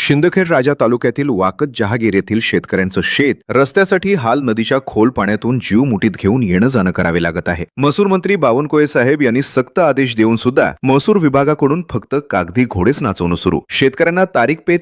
शिंदखेड राजा तालुक्यातील वाकद जहागीर येथील शेतकऱ्यांचं शेत रस्त्यासाठी हाल नदीच्या खोल पाण्यातून जीव मुठीत घेऊन येणं जाणं करावे लागत आहे. महसूल मंत्री बावनकुळे साहेब यांनी सक्त आदेश देऊन सुद्धा महसूल विभागाकडून फक्त कागदी घोडेच नाचवणं सुरू. शेतकऱ्यांना तारीख पे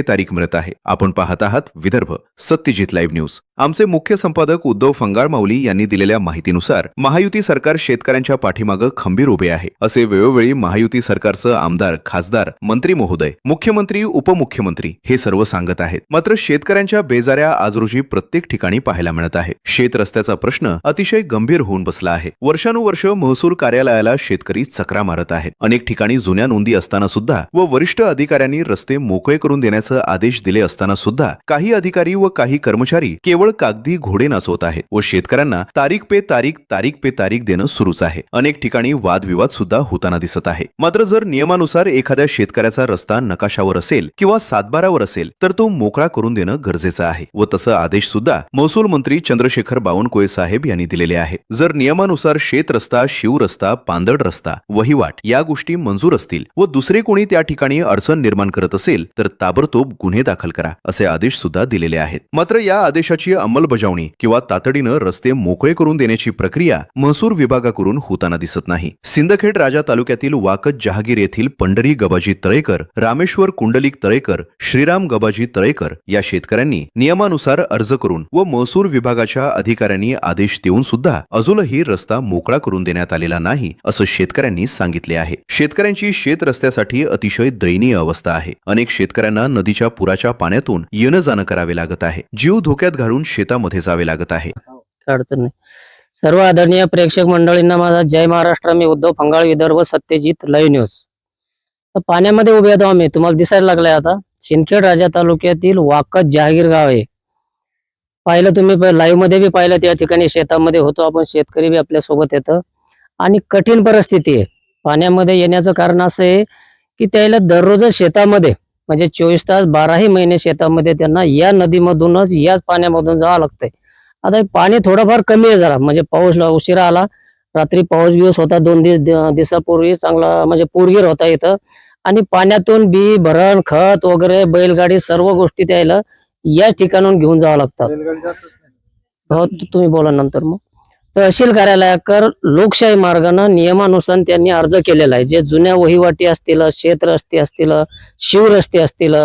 तारीख मिळत आहे. आपण पाहत आहात विदर्भ सत्यजित लाईव्ह न्यूज. आमचे मुख्य संपादक उद्धव फंगाळमाऊली यांनी दिलेल्या माहितीनुसार महायुती सरकार शेतकऱ्यांच्या पाठीमागं खंबीर उभे आहे, असे वेळोवेळी महायुती सरकारचं आमदार, खासदार, मंत्री महोदय, मुख्यमंत्री, उपमुख्यमंत्री हे सर्व सांगत आहेत. मात्र शेतकऱ्यांच्या बेजाऱ्या आज रोजी प्रत्येक ठिकाणी पाहायला मिळत आहे. शेत रस्त्याचा प्रश्न अतिशय गंभीर होऊन बसला आहे. वर्षानुवर्ष महसूल कार्यालयाला शेतकरी चकरा मारत आहेत. अनेक ठिकाणी जुन्या नोंदी असताना सुद्धा व वरिष्ठ अधिकाऱ्यांनी रस्ते मोकळे करून देण्याचे आदेश दिले असताना सुद्धा काही अधिकारी व काही कर्मचारी केवळ कागदी घोडे नाचवत आहेत व शेतकऱ्यांना तारीख पे तारीख देणं सुरूच आहे. अनेक ठिकाणी वादविवाद सुद्धा होताना दिसत आहे. मात्र जर नियमानुसार एखाद्या शेतकऱ्याचा रस्ता नकाशावर असेल किंवा सातबारावर असेल तर तो मोकळा करून देणं गरजेचं आहे व तसा आदेश सुद्धा महसूल मंत्री चंद्रशेखर बावनकुळे साहेब यांनी दिलेले आहे. जर नियमानुसार शेत रस्ता, शिव रस्ता, पांदड रस्ता, वहिवाट या गोष्टी मंजूर असतील व दुसरे कोणी त्या ठिकाणी अडचण निर्माण करत असेल तर ताबडतोब गुन्हे दाखल करा, असे आदेश सुद्धा दिलेले आहेत. मात्र या आदेशाची अंमलबजावणी किंवा तातडीनं रस्ते मोकळे करून देण्याची प्रक्रिया महसूल विभागाकडून होताना दिसत नाही. सिंदखेड राजा तालुक्यातील वाकद जहागीर येथील पंढरी गबाजी तळेकर, रामेश्वर कुंडलिक तळेकर, श्रीराम गबाजी तळेकर या शेतकऱ्यांनी नियमानुसार अर्ज करून व महसूल विभागाच्या अधिकाऱ्यांनी आदेश देऊन सुद्धा अजूनही रस्ता मोकळा करून देण्यात आलेला नाही, असं शेतकऱ्यांनी सांगितले आहे. शेतकऱ्यांची शेत रस्त्यासाठी अतिशय दयनीय अवस्था आहे. अनेक शेतकऱ्यांना नदीच्या पुराच्या पाण्यातून येणं जाणं करावे लागत आहे. जीव धोक्यात घालून शेतामध्ये जावे लागत आहे. अडचण नाही. सर्व आदरणीय प्रेक्षक मंडळींना माझा जय महाराष्ट्र. मी उद्धव फंगाळ, विदर्भ सत्यजित लाईव्ह न्यूज. पाण्यामध्ये उभे आहोत आम्ही. तुम्हाला दिसायला लागलाय आता सिंदखेड राजा तालुक्यातील वाकद जहागीर गाव आहे. पाहिलं तुम्ही लाईव्ह मध्ये बी पाहिलं, त्या ठिकाणी शेतामध्ये होतो आपण. शेतकरी बी आपल्या सोबत येतं आणि कठीण परिस्थिती आहे. पाण्यामध्ये येण्याचं कारण असं आहे की त्याला दररोज शेतामध्ये म्हणजे 24 तास 12ही महिने शेतामध्ये त्यांना या नदीमधूनच याच पाण्यामधून जावं लागतंय. आता पाणी थोडंफार कमी आहे जरा, म्हणजे पाऊस उशिरा आला. रात्री पाऊस दिवस होता 2 दिवसापूर्वी चांगला, म्हणजे पूरगीर होता इथं. आणि पाण्यातून बी भरण, खत वगैरे, बैलगाडी सर्व गोष्टी त्याला या ठिकाणून घेऊन जावं लागतात. हो, तुम्ही बोला नंतर. मग तहसील कार्यालयाकर लोकशाही मार्गाने नियमानुसार त्यांनी अर्ज केलेला आहे. जे जुन्या वहिवाटी असतील, शेत रस्ते असतील, शिव रस्ते असतील,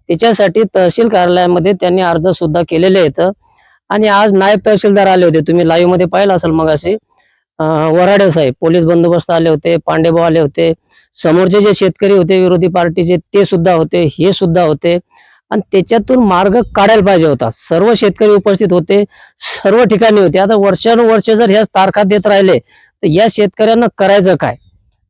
त्याच्यासाठी तहसील कार्यालयामध्ये त्यांनी अर्ज सुद्धा केलेले आहेत. आणि आज नायब तहसीलदार आले होते, तुम्ही लाईव्ह मध्ये पाहिलं असेल मग असे. वराडे साहेब, पोलीस बंदोबस्त आले होते, पांडेभाऊ आले होते, समोरचे जे शेतकरी होते विरोधी पार्टीचे ते सुद्धा होते, हे सुद्धा होते. आणि त्याच्यातून मार्ग काढायला पाहिजे होता. सर्व शेतकरी उपस्थित होते, सर्व ठिकाणी होते. आता वर्षानुवर्ष जर ह्या तारखा देत राहिले तर या शेतकऱ्यांना करायचं काय?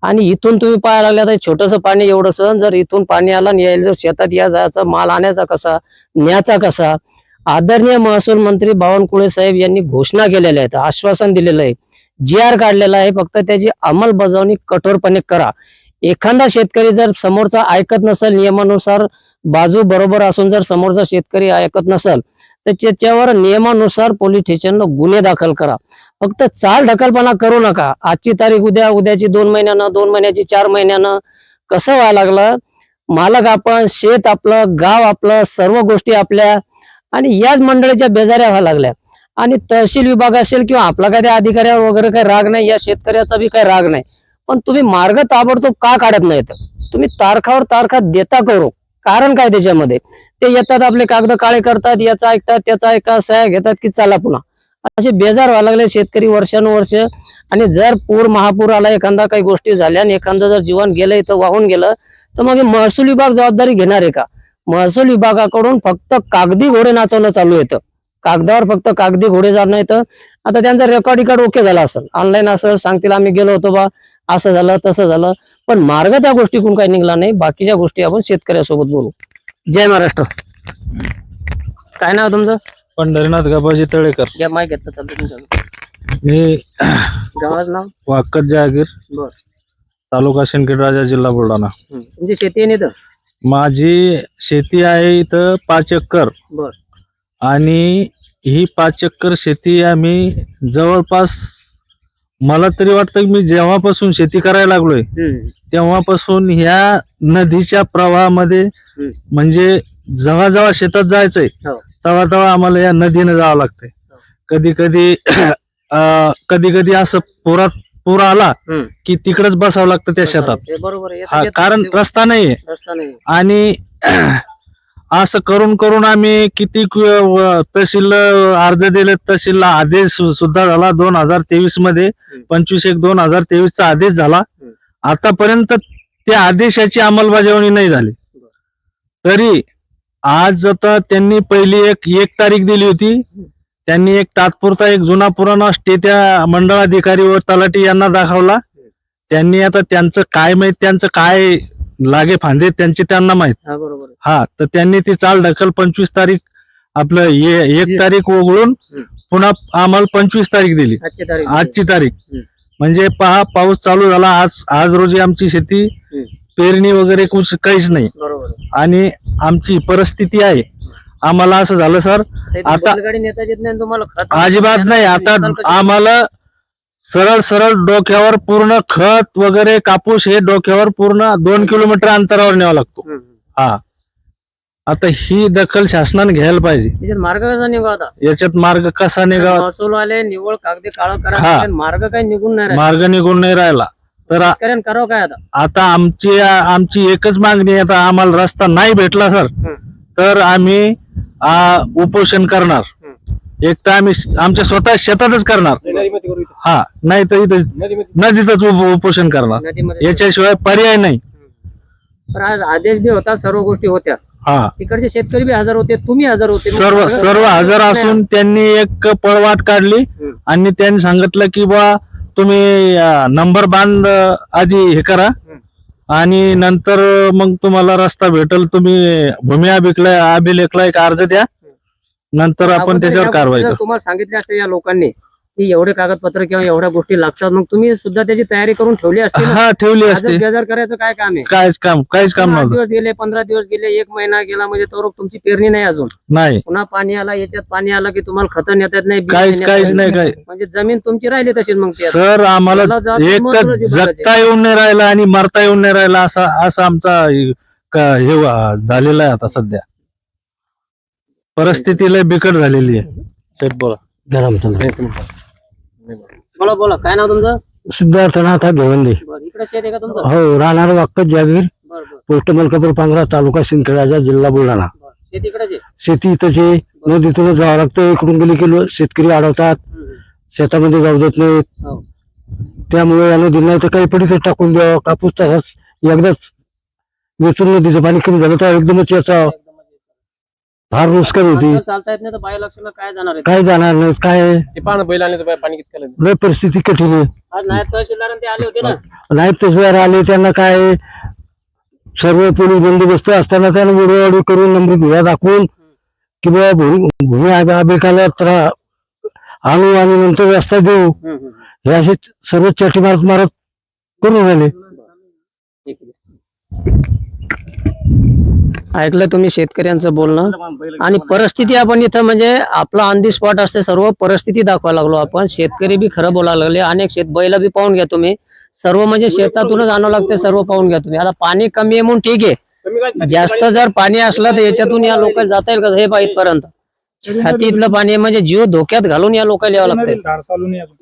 आणि इथून तुम्ही पाहायला लागले तर छोटंसं पाणी एवढंसं, जर इथून पाणी आलं आणि यायला जर शेतात या जायचा, माल आणायचा कसा, न्यायचा कसा? आदरणीय महसूल मंत्री बावनकुळे साहेब यांनी घोषणा केलेल्या आहेत, आश्वासन दिलेलं आहे, GR काढलेला आहे. फक्त त्याची अंमलबजावणी कठोरपणे करा. एखादा शेतकरी जर समोरचा ऐकत नसेल, नियमानुसार बाजू बरोबर असून जर समोरचा शेतकरी ऐकत नसेल तर त्याच्यावर नियमानुसार पोलीस स्टेशनला गुन्हे दाखल करा. फक्त चाल ढकलपणा करू नका. आजची तारीख उद्या, उद्याची 2 महिन्यानं, 2 महिन्याची 4 महिन्यानं. कसं व्हायला लागलं, मालक आपण, शेत आपलं, गाव आपलं, सर्व गोष्टी आपल्या, आणि याच मंडळीच्या बेजाऱ्या व्हायला लागल्या. आणि तहसील विभाग असेल किंवा आपला काय त्या अधिकाऱ्यावर वगैरे काही राग नाही, या शेतकऱ्याचा बी काही राग नाही, पण तुम्ही मार्ग ताबडतोब का काढत नाहीत? तुम्ही तारखावर तारखा देता करू, कारण काय त्याच्यामध्ये? ते येतात, आपले कागद काळे करतात, याचा ऐकतात, त्याचा ऐका, सह्या घेतात की चला पुन्हा. असे बेजार व्हायला लागले शेतकरी वर्षानुवर्ष. आणि जर महापूर आला, एखादा काही गोष्टी झाल्या आणि एखादं जर जीवन गेलं, इथं वाहून गेलं, तर मग महसूल विभाग जबाबदारी घेणार आहे का? महसूल विभागाकडून फक्त कागदी घोडे नाचवणं चालू येतं. कागदावर फक्त कागदी घोडे जाणं येतं. आता त्यांचा रेकॉर्ड ओके झाला असेल, ऑनलाईन असेल, सांगतील आम्ही गेलो होतो बा, असं झालं तसं झालं, पण मार्ग त्या गोष्टीकडून काही निघाला नाही. बाकीच्या गोष्टी आपण शेतकऱ्यासोबत बोलू. जय महाराष्ट्र. काय नाव तुमचं? पंढरीनाथ गबाजी तळेकर. या माहिती घेतलं चालतं तुमचं. मी गावाचं नाव? वाकद जहागीर, बर. तालुका सिंदखेड राजा, जिल्हा बुलढाणा. तुमची शेती आहे इथं? माझी शेती आहे इथं 5 एकर. बर. आणि ही 5 एकर शेती आम्ही जवळपास, मला तरी वाटतं की मी जेव्हापासून शेती करायला लागलोय तेव्हापासून ह्या नदीच्या प्रवाहामध्ये हम्म. म्हणजे जेव्हा जेव्हा शेतात जायचंय हो. तेव्हा तेव्हा आम्हाला या नदीनं जावं लागतंय. कधी कधी कधी कधी असं पूर आला हम्म. की तिकडच बसावं लागतं त्या शेतात. ते बरोबर आहे. हा, येतात कारण येतात. रस्ता नाहीये. रस्ता नाही. आणि असं करून करून आम्ही किती तहसील अर्ज दिले, तहसीलला आदेश सुद्धा झाला 2023 मध्ये. 25/1/2023 चा आदेश झाला. आतापर्यंत त्या आदेशाची अंमलबजावणी नाही झाली. तरी आज आता त्यांनी पहिली एक तारीख दिली होती. त्यांनी एक तात्पुरता एक जुना पुराणा स्टे त्या मंडळाधिकारी व तलाठी यांना दाखवला. त्यांनी आता त्यांचं काय माहित, त्यांचं काय लागे फांदे त्यांचे त्यांना माहित. हा बरोबर आहे. हा, तर त्यांनी ती चाल ढकल 25 तारीख आपलं 1 तारीख वगळून पुन्हा आम्हाला 25 तारीख दिली. आजची तारीख म्हणजे पहा, पाऊस चालू झाला. आज रोजी आमची शेती पेरणी वगैरे काहीच नाही. बरोबर आहे. आणि आमची परिस्थिती आहे. आम्हाला असं झालं सर, आता बैलगाडी नेता येत नाही तुम्हाला खत अजिबात नाही. आता आम्हाला सरळ डोक्यावर पूर्ण खत वगैरे कापूस हे डोक्यावर पूर्ण 2 किलोमीटर अंतरावर न्यावा लागतो. हा, आता ही दखल शासनाने घ्यायला पाहिजे. त्याच्यात मार्ग कसा निघावा आता? याच्यात मार्ग कसा निघावा? महसूल आले निव्वळ कागदी काळं करा, हा. मार्ग काही निघून नाही राहिला. मार्ग निघून नाही राहिला. तर शेतकऱ्यांनी करावं काय आता? आता आमची एकच मागणी आहे. आता आम्हाला रस्ता नाही भेटला सर, तर आम्ही उपोषण करणार. एक तर आम्ही आमच्या स्वतः शेतातच करणार. हा, नाही तर इथं नदीतच उपोषण करणार. नदीमध्ये याच्याशिवाय पर्याय नाही. पण आज आदेश बी होता, सर्व गोष्टी होत्या. हा, तिकडचे शेतकरी बी हजर होते, तुम्ही हजर होते. सर्व हजर असून त्यांनी एक पळवाट काढली आणि त्यांनी सांगितलं की बा तुम्ही नंबर बांध आधी हे करा आणि नंतर मग तुम्हाला रस्ता भेटल. तुम्ही भूमी अभिलेखला एक अर्ज द्या, नंतर आपण त्याच्यावर कारवाई करू. तुम्हाला सांगितले असते या लोकांनी की एवढे कागदपत्र किंवा एवढ्या गोष्टी लागतात, मग तुम्ही सुद्धा त्याची तयारी करून ठेवली असते. हा, ठेवली असते. बेजार करायचं काय काम आहे? काहीच काम 8 नव्हतं. दिवस गेले, 15 दिवस गेले, 1 महिना गेला, म्हणजे तर तुमची पेरणी नाही अजून. नाही, पुन्हा पाणी आला, याच्यात पाणी आलं की तुम्हाला खत नेता येत नाही, बी काहीच नेता येत नाही. काय म्हणजे जमीन तुमची राहिली तशीच. मग ती आता. सर, आम्हाला त्याला जात एक महत्त्वाची बघायची. जगता येऊन नाही राहिला आणि मरता येऊन नाही राहिला, असा आमचा हे झालेला आहे. आता सध्या परिस्थिती लय बिकट झालेली आहे. साहेब बोला. बोला काय नाव तुमचं? सिद्धार्थनाथ घेवंदे. बरं, इकडे शेत आहे का तुमचं? हो, राहणार वाक्कत जागीर, बरं बरं पोस्ट मलकापूर पांगरा, तालुका सिंदखेड, जिल्हा बुलढाणा. बरं. शेत इकडेच आहे? शेती इथंच आहे. नदीतूनच जावं लागतं. इकडून गेली की शेतकरी अडवतात, शेतामध्ये जाऊ देत नाहीत. हो. त्यामुळे या नदीला नाही तर काही पडीत टाकून द्यावं. कापूस तसाच एकदाच वेचून नदीचं पाणी कमी झालं तर एकदमच याचा फार नुकसान होती. माणसाला चालता येत नाही तर बाय लक्षला काय जाणार आहे? काय जाणार नाही. काय ते पाणी बैल आले तर पाणी किती केलं? लय परिस्थिती कठीण आहे. आज नाही तहसीलदार ते आले होते ना. नाहीत तसं आले, त्यांना काय सर्व पोलीस बंदोबस्त असताना त्यांना वेळोवेळी करून नंबर भिया दाखवून किंवा भूमी अभिलेखाला आणू आणि नंतर रस्ता देऊ, हे असे सर्व चाटी मारत करून राहिले. ऐकलं तुम्ही शेतकऱ्यांचं बोलणं आणि परिस्थिती. आपण इथं म्हणजे आपला ऑन दी स्पॉट असते, सर्व परिस्थिती दाखवायला लागलो आपण. शेतकरी बी खरं बोलायला लागले. अनेक बैल बी पाहून घ्या तुम्ही. सर्व म्हणजे शेतातूनच आणावं लागते. सर्व पाहून घ्या तुम्ही. आता पाणी कमी आहे म्हणून ठीक आहे, जास्त जर पाणी असलं तर याच्यातून या लोकांना जाता येईल का हे पाहिजे पर्यंत? छातीतलं पाणी म्हणजे जीव धोक्यात घालून या लोकांना यावं लागतंय.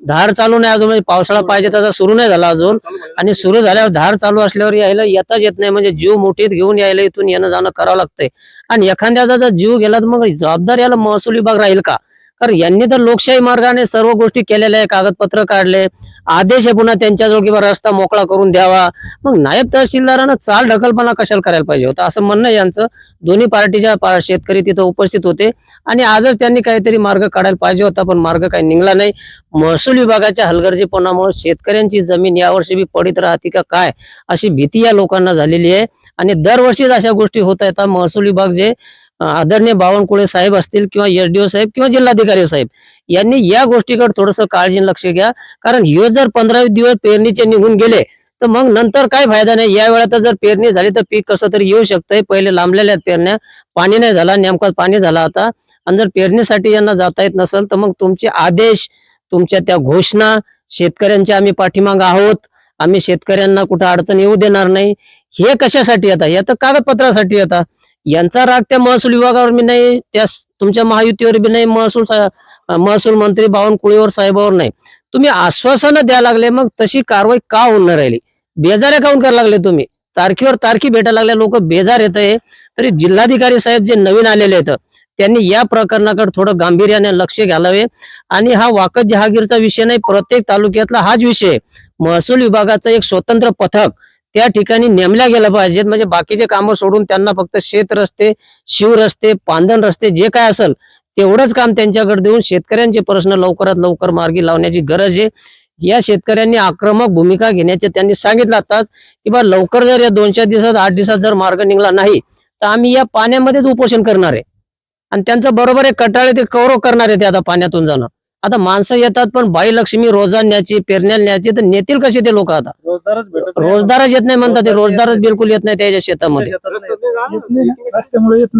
धार चालू नाही अजून, म्हणजे पावसाळा पाहिजे तसा सुरू नाही झाला अजून. आणि सुरू झाल्यावर धार चालू असल्यावर यायला येताच येत नाही, म्हणजे जीव मुठीत घेऊन यायला इथून येणं जाणं करावं लागतंय. आणि एखाद्याचा जर जीव गेला तर मग जबाबदार याला महसूल विभाग राहील का? कारण यांनी तर लोकशाही मार्गाने सर्व गोष्टी केलेल्या आहे, कागदपत्र काढले, आदेश आहे पुन्हा त्यांच्याजवळ किंवा रस्ता मोकळा करून द्यावा. मग नायब तहसीलदारांना चाल ढकलपणा कशाला करायला पाहिजे होता, असं म्हणणं यांचं. दोन्ही पार्टीच्या शेतकरी तिथं उपस्थित होते आणि आजच त्यांनी काहीतरी मार्ग काढायला पाहिजे होता, पण मार्ग काही निघाला नाही. महसूल विभागाच्या हलगर्जीपणामुळे शेतकऱ्यांची जमीन यावर्षी बी पडीत राहते का काय अशी भीती या लोकांना झालेली आहे. आणि दरवर्षीच अशा गोष्टी होत आहेत. महसूल विभाग जे आदरणीय बावनकुळे साहेब असतील किंवा एसडीओ साहेब किंवा जिल्हाधिकारी साहेब यांनी या गोष्टीकडे थोडंसं काळजीने लक्ष घ्या. कारण ह्यो जर 15 दिवस पेरणीचे निघून गेले तर मग नंतर काय फायदा नाही. या वेळात जर पेरणी झाली तर पीक कसं तरी येऊ शकतंय. पहिले लांबलेल्या पेरण्या, पाणी नाही झाला, नेमका पाणी झाला आता. आणि जर पेरणीसाठी यांना जाता येत नसेल तर मग तुमचे आदेश, तुमच्या त्या घोषणा, शेतकऱ्यांच्या आम्ही पाठीमाग आहोत, आम्ही शेतकऱ्यांना कुठं अडचण येऊ देणार नाही, हे कशासाठी येतात? या तर कागदपत्रासाठी येतात. यांचा राग त्या महसूल विभागावर बी नाही, त्या तुमच्या महायुतीवर बी नाही, महसूल मंत्री बावनकुळेवर साहेबावर नाही. तुम्ही आश्वासनं द्यायला लागले, मग तशी कारवाई का होऊन राहिली? बेजाऱ्या काऊन करायला लागले तुम्ही? तारखेवर तारखी भेटायला लागल्या, लोक बेजार येत आहे. तरी जिल्हाधिकारी साहेब जे नवीन आलेले आहेत त्यांनी या प्रकरणाकडे थोडं गांभीर्याने लक्ष घालावे. आणि हा वाकत जहागीरचा विषय नाही, प्रत्येक तालुक्यातला हाच विषय. महसूल विभागाचं एक स्वतंत्र पथक त्या ठिकाणी नेमल्या गेलं पाहिजेत. म्हणजे बाकीचे कामं सोडून त्यांना फक्त शेत रस्ते, शिवरस्ते, पांदन रस्ते जे काय असेल तेवढंच काम त्यांच्याकडे देऊन शेतकऱ्यांचे प्रश्न लवकरात लवकर मार्गी लावण्याची गरज आहे. या शेतकऱ्यांनी आक्रमक भूमिका घेण्याचे त्यांनी सांगितलं आताच की बा लवकर जर या 2-4 दिवसात 8 दिवसात जर मार्ग निघाला नाही तर आम्ही या पाण्यामध्येच उपोषण करणार आहे. आणि त्यांचं बरोबर आहे, कटाळे ते कौरव करणार आहे ते आता पाण्यातून जाणं. आता माणसं येतात पण बाई लक्ष्मी रोजा न्यायची, पेरण्याला न्यायची, तर नेतील कसे ते लोक? आता रोजगारच येत नाही म्हणतात, ते रोजगारच बिलकुल येत नाही त्याच्या शेतामध्ये.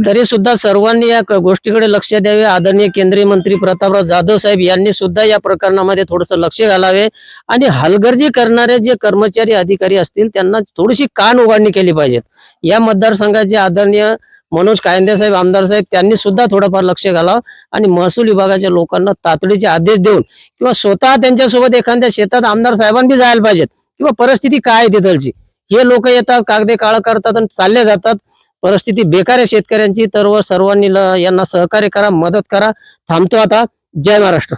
तरी सुद्धा सर्वांनी या गोष्टीकडे लक्ष द्यावे. आदरणीय केंद्रीय मंत्री प्रतापराव जाधव साहेब यांनी सुद्धा या प्रकरणामध्ये थोडंसं लक्ष घालावे. आणि हलगर्जी करणारे जे कर्मचारी अधिकारी असतील त्यांना थोडीशी कान उघडणी केली पाहिजे. या मतदारसंघाचे आदरणीय मनोज कायंदे साहेब, आमदार साहेब, त्यांनी सुद्धा थोडंफार लक्ष घालावं आणि महसूल विभागाच्या लोकांना तातडीचे आदेश देऊन किंवा स्वतः त्यांच्यासोबत एखाद्या शेतात आमदार साहेबांनी जायला पाहिजेत किंवा परिस्थिती काय आहे तिथलची. हे लोक येतात, कागदे काळ करतात आणि चालले जातात. परिस्थिती बेकार आहे शेतकऱ्यांची. तर सर्वांनी यांना सहकार्य करा, मदत करा. थांबतो आता. जय महाराष्ट्र.